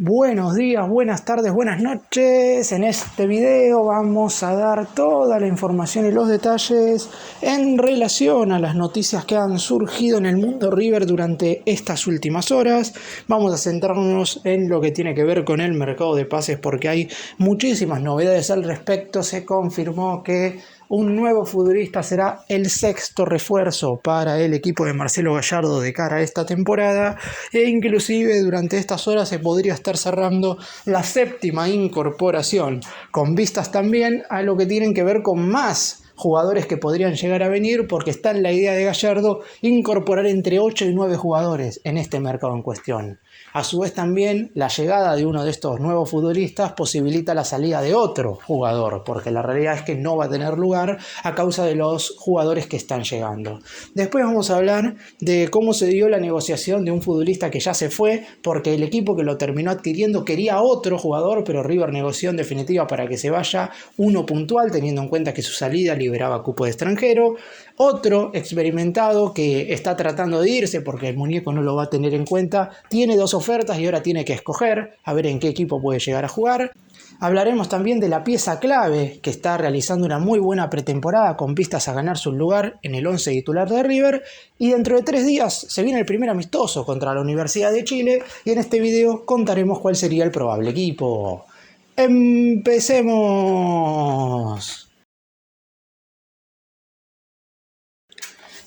Buenos días, buenas tardes, buenas noches. En este video vamos a dar toda la información y los detalles en relación a las noticias que han surgido en el mundo River durante estas últimas horas. Vamos a centrarnos en lo que tiene que ver con el mercado de pases porque hay muchísimas novedades al respecto. Se confirmó que un nuevo futbolista será el sexto refuerzo para el equipo de Marcelo Gallardo de cara a esta temporada e inclusive durante estas horas se podría estar cerrando la séptima incorporación, con vistas también a lo que tienen que ver con más jugadores que podrían llegar a venir, porque está en la idea de Gallardo incorporar entre 8 y 9 jugadores en este mercado en cuestión. A su vez también la llegada de uno de estos nuevos futbolistas posibilita la salida de otro jugador, porque la realidad es que no va a tener lugar a causa de los jugadores que están llegando. Después vamos a hablar de cómo se dio la negociación de un futbolista que ya se fue, porque el equipo que lo terminó adquiriendo quería otro jugador, pero River negoció en definitiva para que se vaya uno puntual, teniendo en cuenta que su salida liberaba cupo de extranjero. Otro experimentado que está tratando de irse porque el muñeco no lo va a tener en cuenta, tiene dos ofertas y ahora tiene que escoger a ver en qué equipo puede llegar a jugar. Hablaremos también de la pieza clave que está realizando una muy buena pretemporada con vistas a ganarse un lugar en el 11 titular de River, y dentro de 3 días se viene el primer amistoso contra la Universidad de Chile y en este video contaremos cuál sería el probable equipo. ¡Empecemos!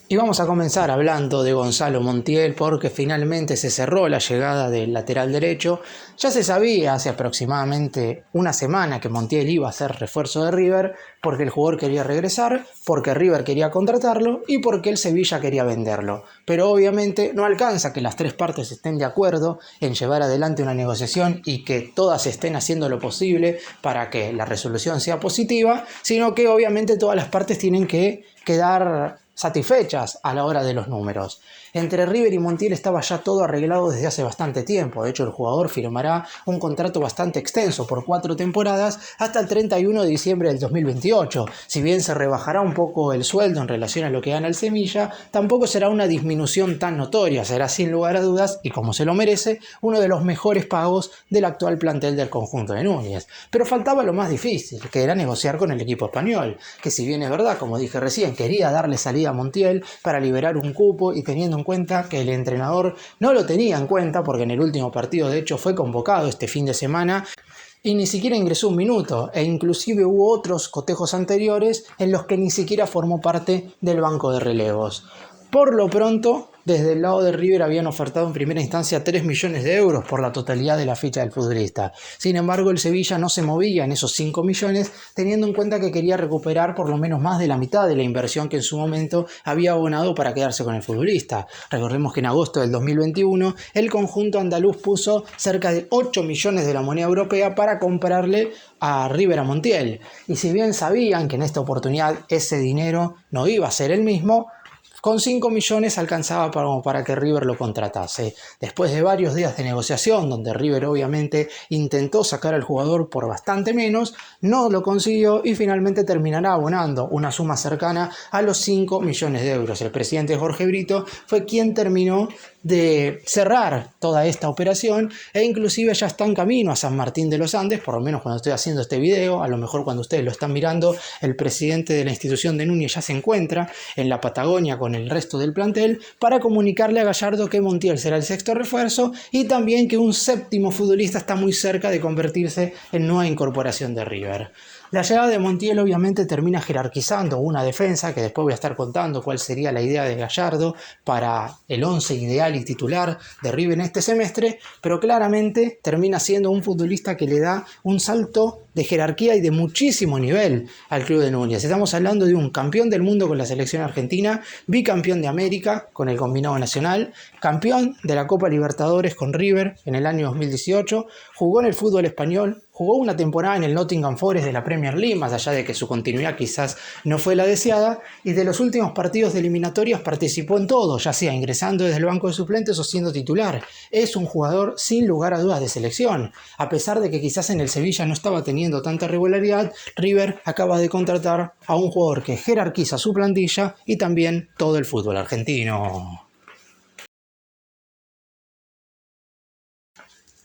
Y vamos a comenzar hablando de Gonzalo Montiel porque finalmente se cerró la llegada del lateral derecho. Ya se sabía hace aproximadamente una semana que Montiel iba a ser refuerzo de River porque el jugador quería regresar, porque River quería contratarlo y porque el Sevilla quería venderlo. Pero obviamente no alcanza que las tres partes estén de acuerdo en llevar adelante una negociación y que todas estén haciendo lo posible para que la resolución sea positiva, sino que obviamente todas las partes tienen que quedar satisfechas a la hora de los números. Entre River y Montiel estaba ya todo arreglado desde hace bastante tiempo. De hecho, el jugador firmará un contrato bastante extenso por 4 temporadas hasta el 31 de diciembre del 2028. Si bien se rebajará un poco el sueldo en relación a lo que gana el Sevilla, tampoco será una disminución tan notoria. Será sin lugar a dudas, y como se lo merece, uno de los mejores pagos del actual plantel del conjunto de Núñez. Pero faltaba lo más difícil, que era negociar con el equipo español, que si bien es verdad, como dije recién, quería darle salida a Montiel para liberar un cupo y teniendo en cuenta que el entrenador no lo tenía en cuenta porque en el último partido de hecho fue convocado este fin de semana y ni siquiera ingresó un minuto, e inclusive hubo otros cotejos anteriores en los que ni siquiera formó parte del banco de relevos. Por lo pronto, desde el lado de River habían ofertado en primera instancia 3 millones de euros por la totalidad de la ficha del futbolista. Sin embargo, el Sevilla no se movía en esos 5 millones, teniendo en cuenta que quería recuperar por lo menos más de la mitad de la inversión que en su momento había abonado para quedarse con el futbolista. Recordemos que en agosto del 2021 el conjunto andaluz puso cerca de 8 millones de la moneda europea para comprarle a River a Montiel. Y si bien sabían que en esta oportunidad ese dinero no iba a ser el mismo, con 5 millones alcanzaba para que River lo contratase. Después de varios días de negociación, donde River obviamente intentó sacar al jugador por bastante menos, no lo consiguió y finalmente terminará abonando una suma cercana a los 5 millones de euros. El presidente Jorge Brito fue quien terminó de cerrar toda esta operación e inclusive ya está en camino a San Martín de los Andes, por lo menos cuando estoy haciendo este video. A lo mejor cuando ustedes lo están mirando, el presidente de la institución de Núñez ya se encuentra en la Patagonia con el resto del plantel para comunicarle a Gallardo que Montiel será el sexto refuerzo y también que un séptimo futbolista está muy cerca de convertirse en nueva incorporación de River. La llegada de Montiel obviamente termina jerarquizando una defensa, que después voy a estar contando cuál sería la idea de Gallardo para el 11 ideal y titular de River en este semestre, pero claramente termina siendo un futbolista que le da un salto de jerarquía y de muchísimo nivel al club de Núñez. Estamos hablando de un campeón del mundo con la selección argentina, bicampeón de América con el combinado nacional, campeón de la Copa Libertadores con River en el año 2018, jugó en el fútbol español, jugó una temporada en el Nottingham Forest de la Premier League, más allá de que su continuidad quizás no fue la deseada, y de los últimos partidos de eliminatorias participó en todo, ya sea ingresando desde el banco de suplentes o siendo titular. Es un jugador sin lugar a dudas de selección. A pesar de que quizás en el Sevilla no estaba teniendo tanta regularidad, River acaba de contratar a un jugador que jerarquiza su plantilla y también todo el fútbol argentino.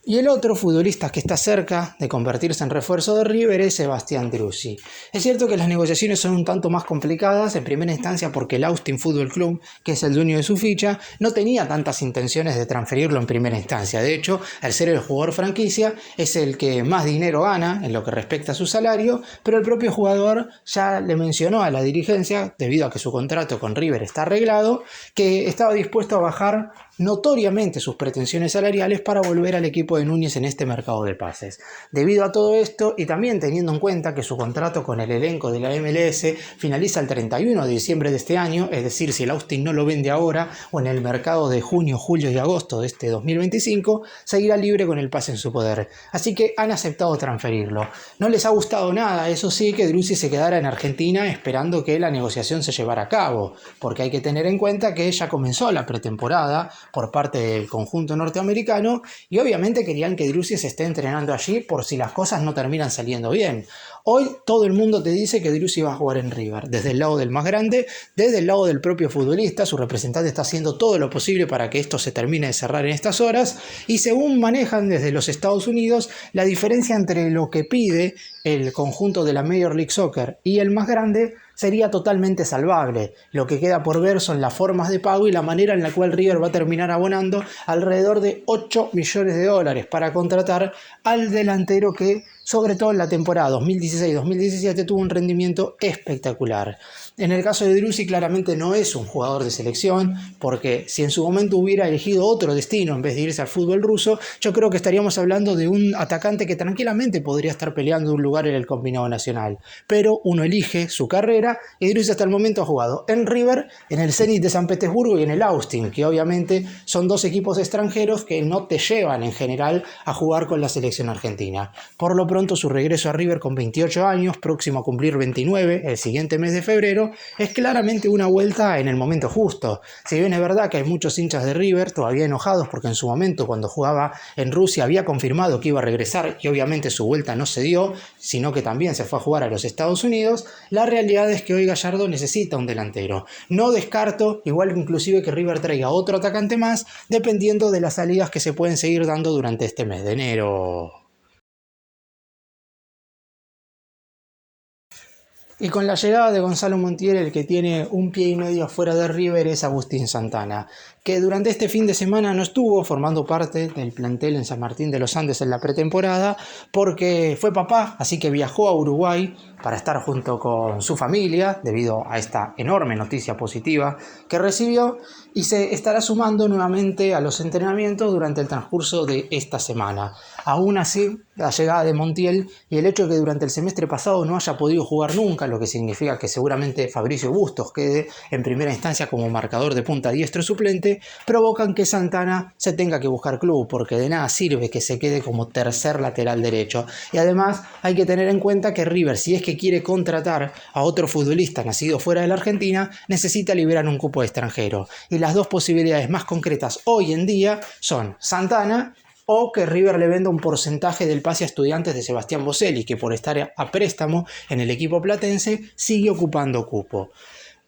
Y el otro futbolista que está cerca de convertirse en refuerzo de River es Sebastián Driussi. Es cierto que las negociaciones son un tanto más complicadas en primera instancia porque el Austin Football Club, que es el dueño de su ficha, no tenía tantas intenciones de transferirlo en primera instancia. De hecho, al ser el jugador franquicia, es el que más dinero gana en lo que respecta a su salario, pero el propio jugador ya le mencionó a la dirigencia, debido a que su contrato con River está arreglado, que estaba dispuesto a bajar notoriamente sus pretensiones salariales para volver al equipo de Núñez en este mercado de pases. Debido a todo esto y también teniendo en cuenta que su contrato con el elenco de la MLS finaliza el 31 de diciembre de este año, es decir, si el Austin no lo vende ahora o en el mercado de junio, julio y agosto de este 2025, seguirá libre con el pase en su poder. Así que han aceptado transferirlo. No les ha gustado nada, eso sí, que Driussi se quedara en Argentina esperando que la negociación se llevara a cabo, porque hay que tener en cuenta que ya comenzó la pretemporada por parte del conjunto norteamericano y obviamente querían que Driussi se esté entrenando allí por si las cosas no terminan saliendo bien. Hoy todo el mundo te dice que Driussi va a jugar en River, desde el lado del más grande, desde el lado del propio futbolista. Su representante está haciendo todo lo posible para que esto se termine de cerrar en estas horas y según manejan desde los Estados Unidos, la diferencia entre lo que pide el conjunto de la Major League Soccer y el más grande sería totalmente salvable. Lo que queda por ver son las formas de pago y la manera en la cual River va a terminar abonando alrededor de 8 millones de dólares para contratar al delantero que, sobre todo en la temporada 2016-2017, tuvo un rendimiento espectacular. En el caso de Driussi claramente no es un jugador de selección, porque si en su momento hubiera elegido otro destino en vez de irse al fútbol ruso, yo creo que estaríamos hablando de un atacante que tranquilamente podría estar peleando un lugar en el combinado nacional. Pero uno elige su carrera y Driussi hasta el momento ha jugado en River, en el Zenit de San Petersburgo y en el Austin, que obviamente son dos equipos extranjeros que no te llevan en general a jugar con la selección argentina. Por lo pronto su regreso a River con 28 años, próximo a cumplir 29 el siguiente mes de febrero, es claramente una vuelta en el momento justo. Si bien es verdad que hay muchos hinchas de River todavía enojados porque en su momento cuando jugaba en Rusia había confirmado que iba a regresar y obviamente su vuelta no se dio, sino que también se fue a jugar a los Estados Unidos, la realidad es que hoy Gallardo necesita un delantero. No descarto, igual inclusive que River traiga otro atacante más, dependiendo de las salidas que se pueden seguir dando durante este mes de enero. Y con la llegada de Gonzalo Montiel, el que tiene un pie y medio fuera de River es Agustín Santana, que durante este fin de semana no estuvo formando parte del plantel en San Martín de los Andes en la pretemporada porque fue papá, así que viajó a Uruguay para estar junto con su familia debido a esta enorme noticia positiva que recibió y se estará sumando nuevamente a los entrenamientos durante el transcurso de esta semana. Aún así, la llegada de Montiel y el hecho de que durante el semestre pasado no haya podido jugar nunca, lo que significa que seguramente Fabricio Bustos quede en primera instancia como marcador de punta diestro suplente, provocan que Santana se tenga que buscar club, porque de nada sirve que se quede como tercer lateral derecho. Y además hay que tener en cuenta que River, si es que quiere contratar a otro futbolista nacido fuera de la Argentina, necesita liberar un cupo de extranjero. Y las dos posibilidades más concretas hoy en día son Santana o que River le venda un porcentaje del pase a Estudiantes de Sebastián Boselli, que por estar a préstamo en el equipo platense sigue ocupando cupo.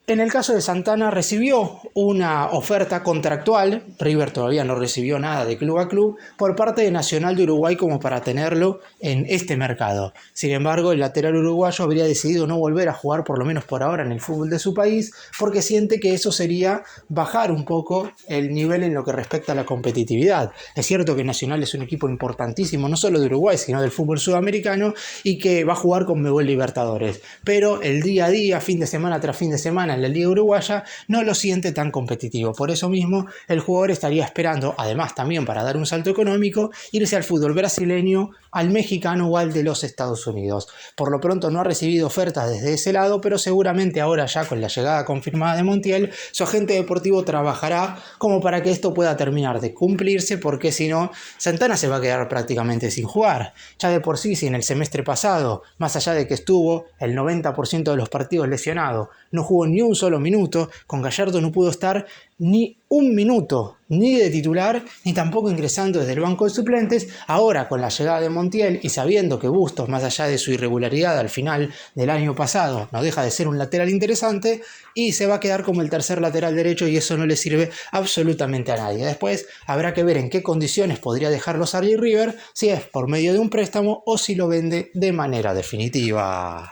En el caso de Santana recibió una oferta contractual, River todavía no recibió nada de club a club, por parte de Nacional de Uruguay como para tenerlo en este mercado. Sin embargo, el lateral uruguayo habría decidido no volver a jugar, por lo menos por ahora, en el fútbol de su país, porque siente que eso sería bajar un poco el nivel en lo que respecta a la competitividad. Es cierto que Nacional es un equipo importantísimo, no solo de Uruguay, sino del fútbol sudamericano, y que va a jugar con Conmebol Libertadores. Pero el día a día, fin de semana tras fin de semana, en la Liga Uruguaya, no lo siente tan competitivo. Por eso mismo, el jugador estaría esperando, además también para dar un salto económico, irse al fútbol brasileño, al mexicano o al de los Estados Unidos. Por lo pronto no ha recibido ofertas desde ese lado, pero seguramente ahora ya con la llegada confirmada de Montiel, su agente deportivo trabajará como para que esto pueda terminar de cumplirse, porque si no, Santana se va a quedar prácticamente sin jugar. Ya de por sí, si en el semestre pasado, más allá de que estuvo el 90% de los partidos lesionado, no jugó ni ni un solo minuto. Con Gallardo no pudo estar ni un minuto, ni de titular, ni tampoco ingresando desde el banco de suplentes. Ahora, con la llegada de Montiel y sabiendo que Bustos, más allá de su irregularidad al final del año pasado, no deja de ser un lateral interesante, y se va a quedar como el tercer lateral derecho, y eso no le sirve absolutamente a nadie. Después habrá que ver en qué condiciones podría dejarlo salir River, si es por medio de un préstamo o si lo vende de manera definitiva.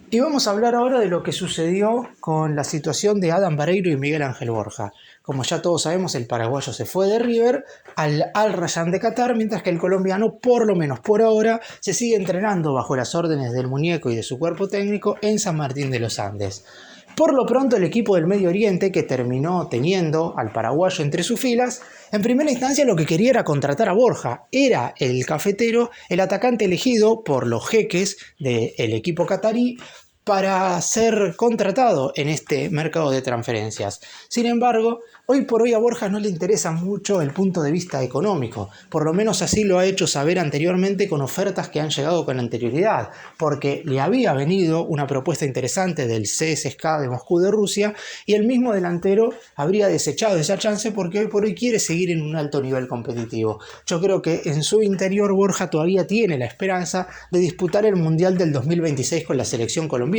Y vamos a hablar ahora de lo que sucedió con la situación de Adam Vareiro y Miguel Ángel Borja. Como ya todos sabemos, el paraguayo se fue de River al Al Rayyan de Qatar, mientras que el colombiano, por lo menos por ahora, se sigue entrenando bajo las órdenes del muñeco y de su cuerpo técnico en San Martín de los Andes. Por lo pronto, el equipo del Medio Oriente, que terminó teniendo al paraguayo entre sus filas, en primera instancia lo que quería era contratar a Borja. Era el cafetero, el atacante elegido por los jeques del equipo catarí para ser contratado en este mercado de transferencias. Sin embargo, hoy por hoy a Borja no le interesa mucho el punto de vista económico, por lo menos así lo ha hecho saber anteriormente con ofertas que han llegado con anterioridad, porque le había venido una propuesta interesante del CSKA de Moscú de Rusia, y el mismo delantero habría desechado esa chance porque hoy por hoy quiere seguir en un alto nivel competitivo. Yo creo que en su interior Borja todavía tiene la esperanza de disputar el Mundial del 2026 con la selección colombiana,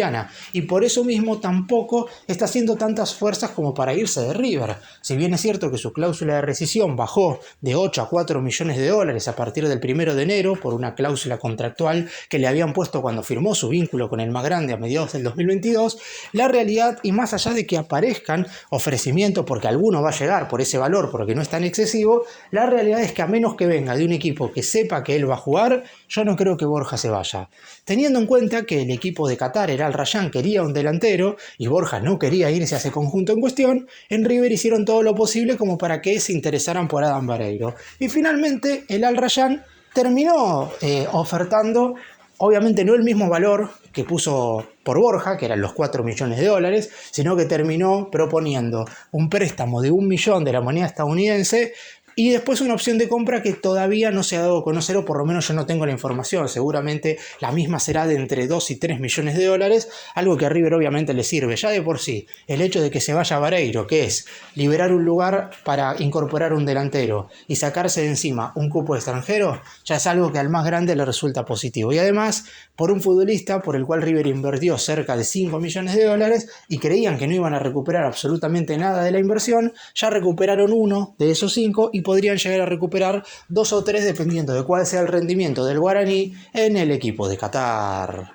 y por eso mismo tampoco está haciendo tantas fuerzas como para irse de River. Si bien es cierto que su cláusula de rescisión bajó de 8 a 4 millones de dólares a partir del 1 de enero por una cláusula contractual que le habían puesto cuando firmó su vínculo con el más grande a mediados del 2022, la realidad, y más allá de que aparezcan ofrecimientos porque alguno va a llegar por ese valor porque no es tan excesivo, la realidad es que a menos que venga de un equipo que sepa que él va a jugar, yo no creo que Borja se vaya. Teniendo en cuenta que el equipo de Qatar, el Al Rayyan, quería un delantero y Borja no quería irse a ese conjunto en cuestión, en River hicieron todo lo posible como para que se interesaran por Adam Vareiro. Y finalmente el Al Rayyan terminó ofertando, obviamente no el mismo valor que puso por Borja, que eran los 4 millones de dólares, sino que terminó proponiendo un préstamo de 1 millón de la moneda estadounidense y después una opción de compra que todavía no se ha dado a conocer, o por lo menos yo no tengo la información. Seguramente la misma será de entre 2 y 3 millones de dólares, algo que a River obviamente le sirve. Ya de por sí, el hecho de que se vaya Vareiro, que es liberar un lugar para incorporar un delantero y sacarse de encima un cupo extranjero, ya es algo que al más grande le resulta positivo. Y además, por un futbolista por el cual River invirtió cerca de 5 millones de dólares y creían que no iban a recuperar absolutamente nada de la inversión, ya recuperaron uno de esos 5 y podrían llegar a recuperar 2 o 3 dependiendo de cuál sea el rendimiento del guaraní en el equipo de Qatar.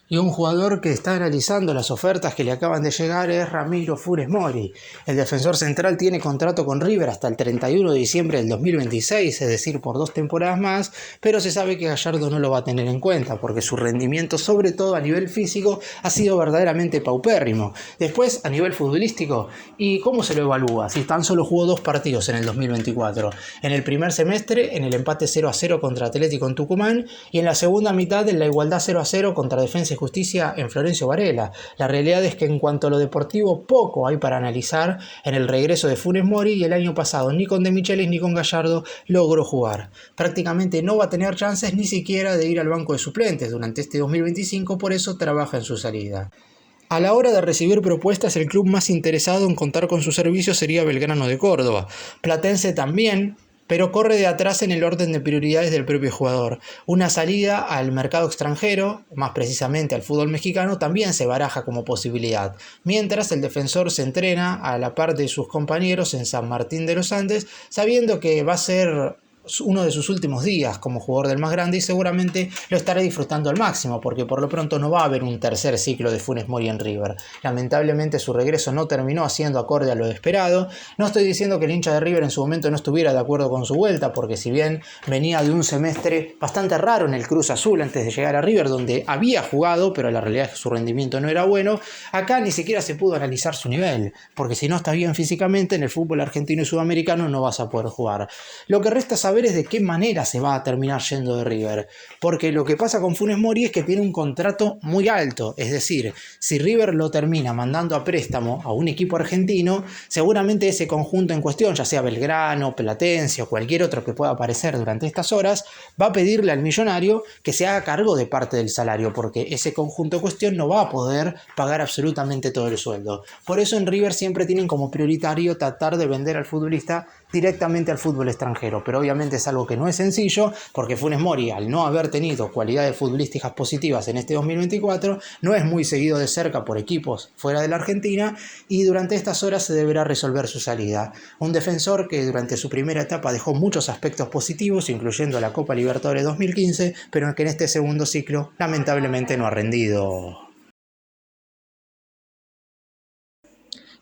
Y un jugador que está analizando las ofertas que le acaban de llegar es Ramiro Funes Mori. El defensor central tiene contrato con River hasta el 31 de diciembre del 2026, es decir, por 2 temporadas más, pero se sabe que Gallardo no lo va a tener en cuenta porque su rendimiento, sobre todo a nivel físico, ha sido verdaderamente paupérrimo. Después, a nivel futbolístico, ¿y cómo se lo evalúa? Si tan solo jugó 2 partidos en el 2024. En el primer semestre, en el empate 0-0 contra Atlético en Tucumán, y en la segunda mitad, en la igualdad 0-0 contra Defensa y Justicia en Florencio Varela. La realidad es que en cuanto a lo deportivo, poco hay para analizar en el regreso de Funes Mori, y el año pasado ni con De Michelis ni con Gallardo logró jugar. Prácticamente no va a tener chances ni siquiera de ir al banco de suplentes durante este 2025, por eso trabaja en su salida. A la hora de recibir propuestas, el club más interesado en contar con su servicio sería Belgrano de Córdoba. Platense también, pero corre de atrás en el orden de prioridades del propio jugador. Una salida al mercado extranjero, más precisamente al fútbol mexicano, también se baraja como posibilidad, mientras el defensor se entrena a la par de sus compañeros en San Martín de los Andes, sabiendo que va a ser uno de sus últimos días como jugador del más grande y seguramente lo estará disfrutando al máximo, porque por lo pronto no va a haber un tercer ciclo de Funes Mori en River. Lamentablemente su regreso no terminó haciendo acorde a lo esperado. No estoy diciendo que el hincha de River en su momento no estuviera de acuerdo con su vuelta, porque si bien venía de un semestre bastante raro en el Cruz Azul antes de llegar a River, donde había jugado, pero la realidad es que su rendimiento no era bueno, acá ni siquiera se pudo analizar su nivel, porque si no estás bien físicamente en el fútbol argentino y sudamericano no vas a poder jugar. Lo que resta saber ver es de qué manera se va a terminar yendo de River. Porque lo que pasa con Funes Mori es que tiene un contrato muy alto. Es decir, si River lo termina mandando a préstamo a un equipo argentino, seguramente ese conjunto en cuestión, ya sea Belgrano, Platense o cualquier otro que pueda aparecer durante estas horas, va a pedirle al millonario que se haga cargo de parte del salario, porque ese conjunto en cuestión no va a poder pagar absolutamente todo el sueldo. Por eso en River siempre tienen como prioritario tratar de vender al futbolista directamente al fútbol extranjero, pero obviamente es algo que no es sencillo, porque Funes Mori, al no haber tenido cualidades futbolísticas positivas en este 2024, no es muy seguido de cerca por equipos fuera de la Argentina, y durante estas horas se deberá resolver su salida. Un defensor que durante su primera etapa dejó muchos aspectos positivos, incluyendo la Copa Libertadores 2015, pero que en este segundo ciclo lamentablemente no ha rendido.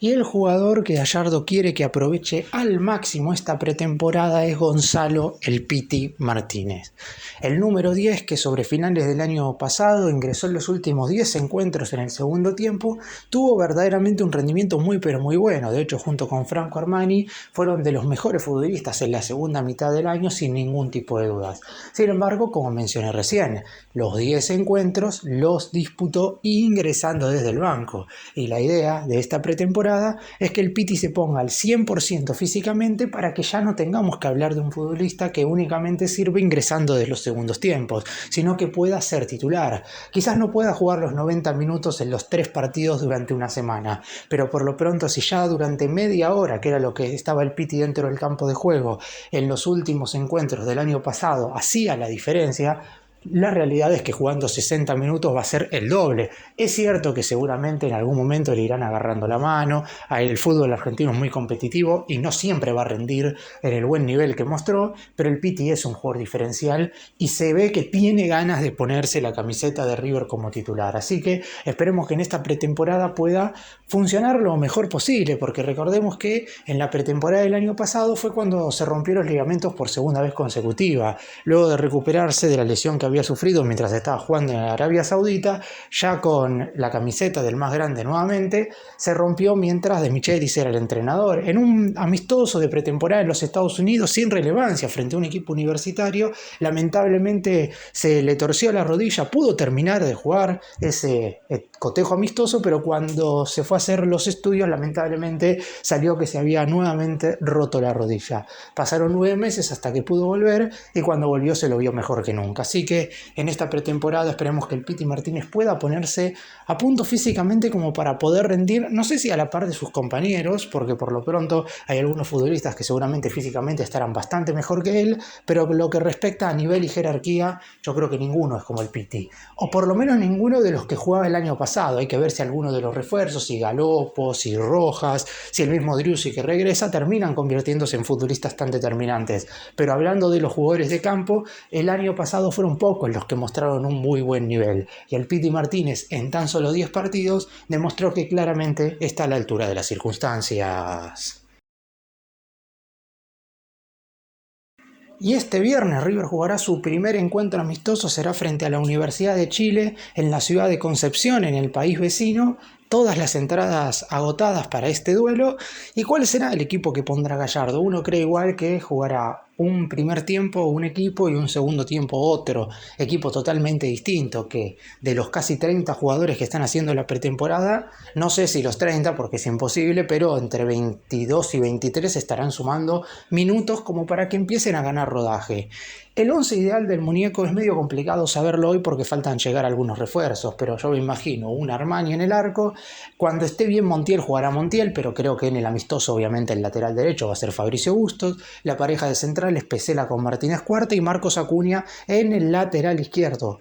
Y el jugador que Gallardo quiere que aproveche al máximo esta pretemporada es Gonzalo El Piti Martínez. El número 10, que sobre finales del año pasado ingresó en los últimos 10 encuentros en el segundo tiempo, tuvo verdaderamente un rendimiento muy pero muy bueno. De hecho, junto con Franco Armani, fueron de los mejores futbolistas en la segunda mitad del año sin ningún tipo de dudas. Sin embargo, como mencioné recién, los 10 encuentros los disputó ingresando desde el banco. Y la idea de esta pretemporada es que el Piti se ponga al 100% físicamente para que ya no tengamos que hablar de un futbolista que únicamente sirve ingresando de los segundos tiempos, sino que pueda ser titular. Quizás no pueda jugar los 90 minutos en los 3 partidos durante una semana, pero por lo pronto si ya durante media hora, que era lo que estaba el Piti dentro del campo de juego en los últimos encuentros del año pasado, hacía la diferencia, la realidad es que jugando 60 minutos va a ser el doble. Es cierto que seguramente en algún momento le irán agarrando la mano. El fútbol argentino es muy competitivo y no siempre va a rendir en el buen nivel que mostró, pero el Piti es un jugador diferencial y se ve que tiene ganas de ponerse la camiseta de River como titular. Así que esperemos que en esta pretemporada pueda funcionar lo mejor posible, porque recordemos que en la pretemporada del año pasado fue cuando se rompieron los ligamentos por segunda vez consecutiva. Luego de recuperarse de la lesión que había sufrido mientras estaba jugando en Arabia Saudita, ya con la camiseta del más grande nuevamente, se rompió mientras De Michelis era el entrenador. En un amistoso de pretemporada en los Estados Unidos, sin relevancia, frente a un equipo universitario, lamentablemente se le torció la rodilla, pudo terminar de jugar ese cotejo amistoso, pero cuando se fue a hacer los estudios, lamentablemente salió que se había nuevamente roto la rodilla. Pasaron 9 meses hasta que pudo volver, y cuando volvió se lo vio mejor que nunca. Así que en esta pretemporada esperemos que el Piti Martínez pueda ponerse a punto físicamente como para poder rendir, no sé si a la par de sus compañeros, porque por lo pronto hay algunos futbolistas que seguramente físicamente estarán bastante mejor que él, pero lo que respecta a nivel y jerarquía, yo creo que ninguno es como el Piti, o por lo menos ninguno de los que jugaba el año pasado. Hay que ver si alguno de los refuerzos, si Galopo, si Rojas, si el mismo Driussi que regresa, terminan convirtiéndose en futbolistas tan determinantes. Pero hablando de los jugadores de campo, el año pasado fueron pocos los que mostraron un muy buen nivel, y el Piti Martínez en tan solo 10 partidos demostró que claramente está a la altura de las circunstancias. Y este viernes River jugará su primer encuentro amistoso, será frente a la Universidad de Chile en la ciudad de Concepción, en el país vecino. Todas las entradas agotadas para este duelo. ¿Y cuál será el equipo que pondrá Gallardo? Uno cree igual que jugará un primer tiempo un equipo y un segundo tiempo otro, equipo totalmente distinto, que de los casi 30 jugadores que están haciendo la pretemporada, no sé si los 30 porque es imposible, pero entre 22 y 23 estarán sumando minutos como para que empiecen a ganar rodaje. El 11 ideal del muñeco es medio complicado saberlo hoy porque faltan llegar algunos refuerzos, pero yo me imagino un Armani en el arco. Cuando esté bien Montiel jugará Montiel, pero creo que en el amistoso obviamente el lateral derecho va a ser Fabricio Bustos. La pareja de centrales Pesela con Martínez Cuarta y Marcos Acuña en el lateral izquierdo.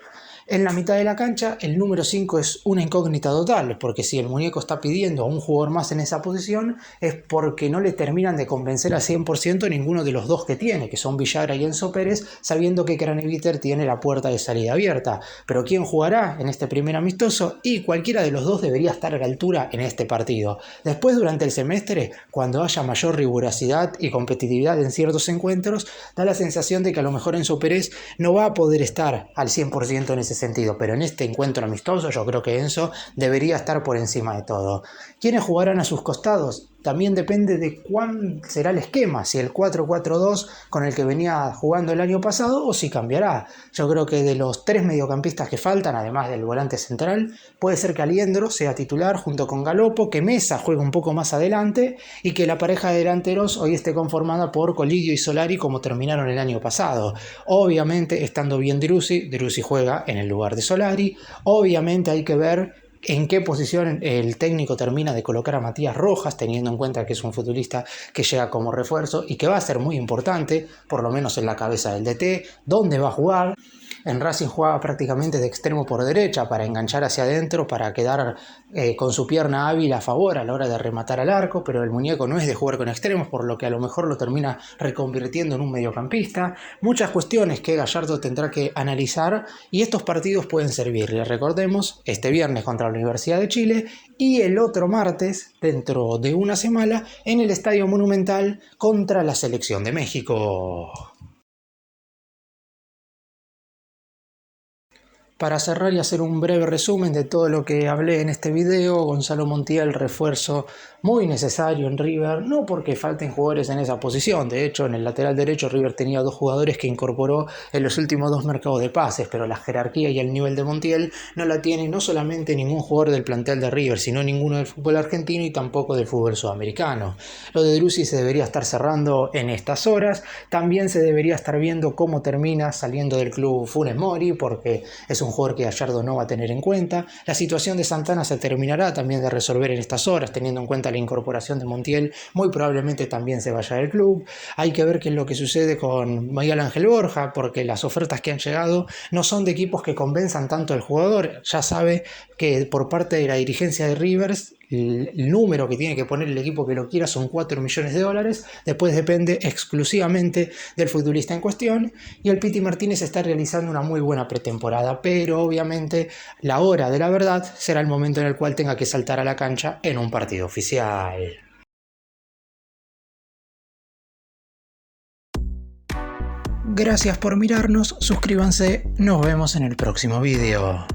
En la mitad de la cancha, el número 5 es una incógnita total, porque si el muñeco está pidiendo a un jugador más en esa posición, es porque no le terminan de convencer al 100% ninguno de los dos que tiene, que son Villagra y Enzo Pérez, sabiendo que Craneviter tiene la puerta de salida abierta. Pero ¿quién jugará en este primer amistoso? Y cualquiera de los dos debería estar a la altura en este partido. Después, durante el semestre, cuando haya mayor rigurosidad y competitividad en ciertos encuentros, da la sensación de que a lo mejor Enzo Pérez no va a poder estar al 100% en ese sentido, pero en este encuentro amistoso yo creo que Enzo debería estar por encima de todo. ¿Quiénes jugarán a sus costados? también depende de cuál será el esquema, si el 4-4-2 con el que venía jugando el año pasado o si cambiará. Yo creo que de los 3 mediocampistas que faltan, además del volante central, puede ser que Aliendro sea titular junto con Galopo, que Mesa juegue un poco más adelante y que la pareja de delanteros hoy esté conformada por Colidio y Solari como terminaron el año pasado. Obviamente, estando bien Driussi juega en el lugar de Solari. Obviamente hay que ver en qué posición el técnico termina de colocar a Matías Rojas, teniendo en cuenta que es un futbolista que llega como refuerzo y que va a ser muy importante, por lo menos en la cabeza del DT, dónde va a jugar. En Racing jugaba prácticamente de extremo por derecha para enganchar hacia adentro, para quedar con su pierna hábil a favor a la hora de rematar al arco, pero el muñeco no es de jugar con extremos, por lo que a lo mejor lo termina reconvirtiendo en un mediocampista. Muchas cuestiones que Gallardo tendrá que analizar y estos partidos pueden servirle. Recordemos, este viernes contra la Universidad de Chile y el otro martes, dentro de una semana, en el Estadio Monumental contra la Selección de México. Para cerrar y hacer un breve resumen de todo lo que hablé en este video, Gonzalo Montiel, refuerzo muy necesario en River, no porque falten jugadores en esa posición, de hecho en el lateral derecho River tenía 2 jugadores que incorporó en los últimos 2 mercados de pases, pero la jerarquía y el nivel de Montiel no la tiene no solamente ningún jugador del plantel de River, sino ninguno del fútbol argentino y tampoco del fútbol sudamericano. Lo de Driussi se debería estar cerrando en estas horas, también se debería estar viendo cómo termina saliendo del club Funes Mori, porque es un jugador que Gallardo no va a tener en cuenta. La situación de Santana se terminará también de resolver en estas horas, teniendo en cuenta la incorporación de Montiel, muy probablemente también se vaya del club. Hay que ver qué es lo que sucede con Miguel Ángel Borja, porque las ofertas que han llegado no son de equipos que convenzan tanto al jugador. Ya sabe que por parte de la dirigencia de Rivers, el número que tiene que poner el equipo que lo quiera son $4 millones, después depende exclusivamente del futbolista en cuestión, y el Piti Martínez está realizando una muy buena pretemporada, pero obviamente la hora de la verdad será el momento en el cual tenga que saltar a la cancha en un partido oficial. Gracias por mirarnos, suscríbanse, nos vemos en el próximo video.